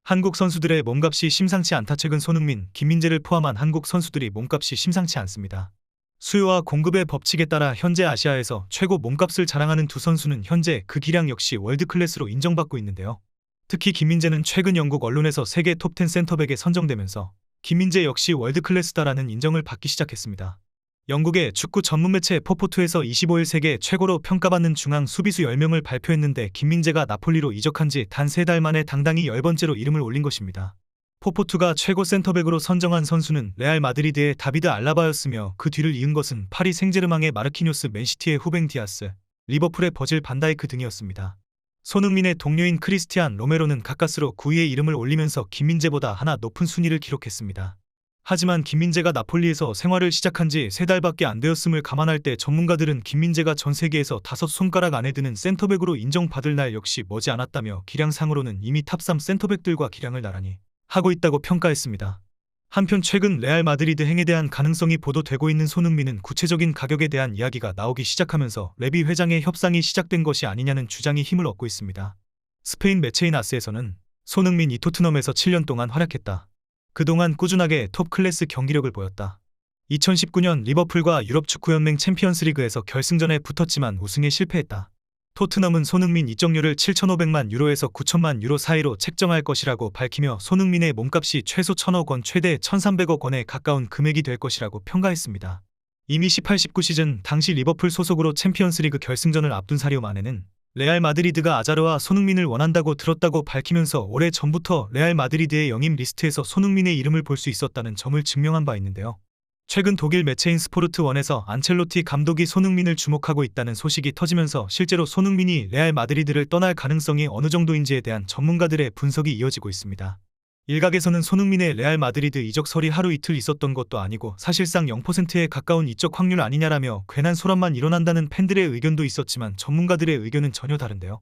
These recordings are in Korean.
한국 선수들의 몸값이 심상치 않다. 최근 손흥민, 김민재를 포함한 한국 선수들이 몸값이 심상치 않습니다. 수요와 공급의 법칙에 따라 현재 아시아에서 최고 몸값을 자랑하는 두 선수는 현재 그 기량 역시 월드클래스로 인정받고 있는데요. 특히 김민재는 최근 영국 언론에서 세계 톱10 센터백에 선정되면서 김민재 역시 월드클래스다라는 인정을 받기 시작했습니다. 영국의 축구 전문 매체 포포투에서 25일 세계 최고로 평가받는 중앙 수비수 10명을 발표했는데 김민재가 나폴리로 이적한 지 단 3달 만에 당당히 10번째로 이름을 올린 것입니다. 포포투가 최고 센터백으로 선정한 선수는 레알 마드리드의 다비드 알라바였으며 그 뒤를 이은 것은 파리 생제르맹의 마르키뇨스, 맨시티의 후벤 디아스, 리버풀의 버질 반다이크 등이었습니다. 손흥민의 동료인 크리스티안 로메로는 가까스로 9위에 이름을 올리면서 김민재보다 하나 높은 순위를 기록했습니다. 하지만 김민재가 나폴리에서 생활을 시작한 지 3달밖에 안 되었음을 감안할 때 전문가들은 김민재가 전 세계에서 5손가락 안에 드는 센터백으로 인정받을 날 역시 머지 않았다며 기량상으로는 이미 탑3 센터백들과 기량을 나란히 하고 있다고 평가했습니다. 한편 최근 레알 마드리드 행에 대한 가능성이 보도되고 있는 손흥민은 구체적인 가격에 대한 이야기가 나오기 시작하면서 레비 회장의 협상이 시작된 것이 아니냐는 주장이 힘을 얻고 있습니다. 스페인 매체인 아스에서는 손흥민이 토트넘에서 7년 동안 활약했다. 그동안 꾸준하게 톱 클래스 경기력을 보였다. 2019년 리버풀과 유럽축구연맹 챔피언스리그에서 결승전에 붙었지만 우승에 실패했다. 토트넘은 손흥민 이적료를 7,500만 유로에서 9,000만 유로 사이로 책정할 것이라고 밝히며 손흥민의 몸값이 최소 1,000억 원, 최대 1,300억 원에 가까운 금액이 될 것이라고 평가했습니다. 이미 18-19 시즌 당시 리버풀 소속으로 챔피언스리그 결승전을 앞둔 사리오 마네는 레알 마드리드가 아자르와 손흥민을 원한다고 들었다고 밝히면서 오래 전부터 레알 마드리드의 영입 리스트에서 손흥민의 이름을 볼 수 있었다는 점을 증명한 바 있는데요. 최근 독일 매체인 스포르트1에서 안첼로티 감독이 손흥민을 주목하고 있다는 소식이 터지면서 실제로 손흥민이 레알 마드리드를 떠날 가능성이 어느 정도인지에 대한 전문가들의 분석이 이어지고 있습니다. 일각에서는 손흥민의 레알 마드리드 이적설이 하루 이틀 있었던 것도 아니고 사실상 0%에 가까운 이적 확률 아니냐라며 괜한 소란만 일어난다는 팬들의 의견도 있었지만 전문가들의 의견은 전혀 다른데요.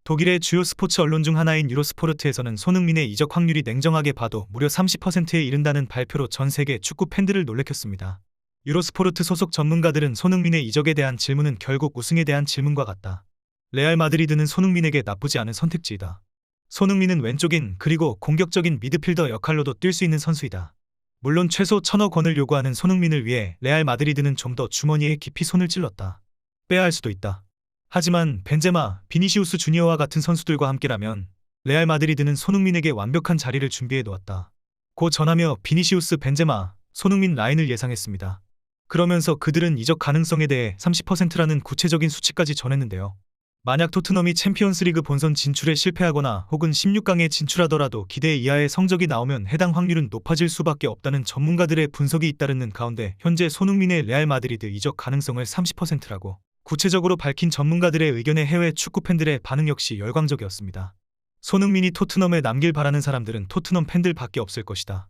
독일의 주요 스포츠 언론 중 하나인 유로스포르트에서는 손흥민의 이적 확률이 냉정하게 봐도 무려 30%에 이른다는 발표로 전 세계 축구 팬들을 놀래켰습니다. 유로스포르트 소속 전문가들은 손흥민의 이적에 대한 질문은 결국 우승에 대한 질문과 같다. 레알 마드리드는 손흥민에게 나쁘지 않은 선택지이다. 손흥민은 왼쪽인 그리고 공격적인 미드필더 역할로도 뛸 수 있는 선수이다. 물론 최소 1,000억 원을 요구하는 손흥민을 위해 레알 마드리드는 좀 더 주머니에 깊이 손을 찔렀다. 빼야 할 수도 있다. 하지만 벤제마, 비니시우스 주니어와 같은 선수들과 함께라면 레알 마드리드는 손흥민에게 완벽한 자리를 준비해 놓았다. 고 전하며 비니시우스, 벤제마, 손흥민 라인을 예상했습니다. 그러면서 그들은 이적 가능성에 대해 30%라는 구체적인 수치까지 전했는데요. 만약 토트넘이 챔피언스리그 본선 진출에 실패하거나 혹은 16강에 진출하더라도 기대 이하의 성적이 나오면 해당 확률은 높아질 수밖에 없다는 전문가들의 분석이 잇따르는 가운데 현재 손흥민의 레알 마드리드 이적 가능성을 30%라고 구체적으로 밝힌 전문가들의 의견에 해외 축구 팬들의 반응 역시 열광적이었습니다. 손흥민이 토트넘에 남길 바라는 사람들은 토트넘 팬들 밖에 없을 것이다.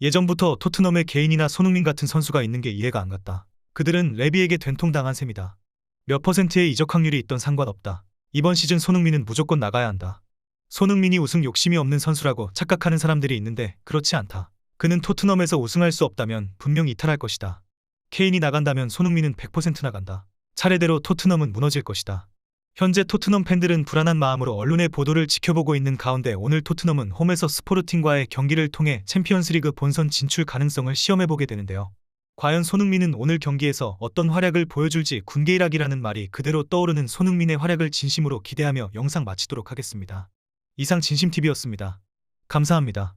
예전부터 토트넘에 개인이나 손흥민 같은 선수가 있는 게 이해가 안 갔다. 그들은 레비에게 된통당한 셈이다. 몇 퍼센트의 이적 확률이 있던 상관없다. 이번 시즌 손흥민은 무조건 나가야 한다. 손흥민이 우승 욕심이 없는 선수라고 착각하는 사람들이 있는데 그렇지 않다. 그는 토트넘에서 우승할 수 없다면 분명 이탈할 것이다. 케인이 나간다면 손흥민은 100% 나간다. 차례대로 토트넘은 무너질 것이다. 현재 토트넘 팬들은 불안한 마음으로 언론의 보도를 지켜보고 있는 가운데 오늘 토트넘은 홈에서 스포르팅과의 경기를 통해 챔피언스리그 본선 진출 가능성을 시험해보게 되는데요. 과연 손흥민은 오늘 경기에서 어떤 활약을 보여줄지 군계일학이라는 말이 그대로 떠오르는 손흥민의 활약을 진심으로 기대하며 영상 마치도록 하겠습니다. 이상 진심TV였습니다. 감사합니다.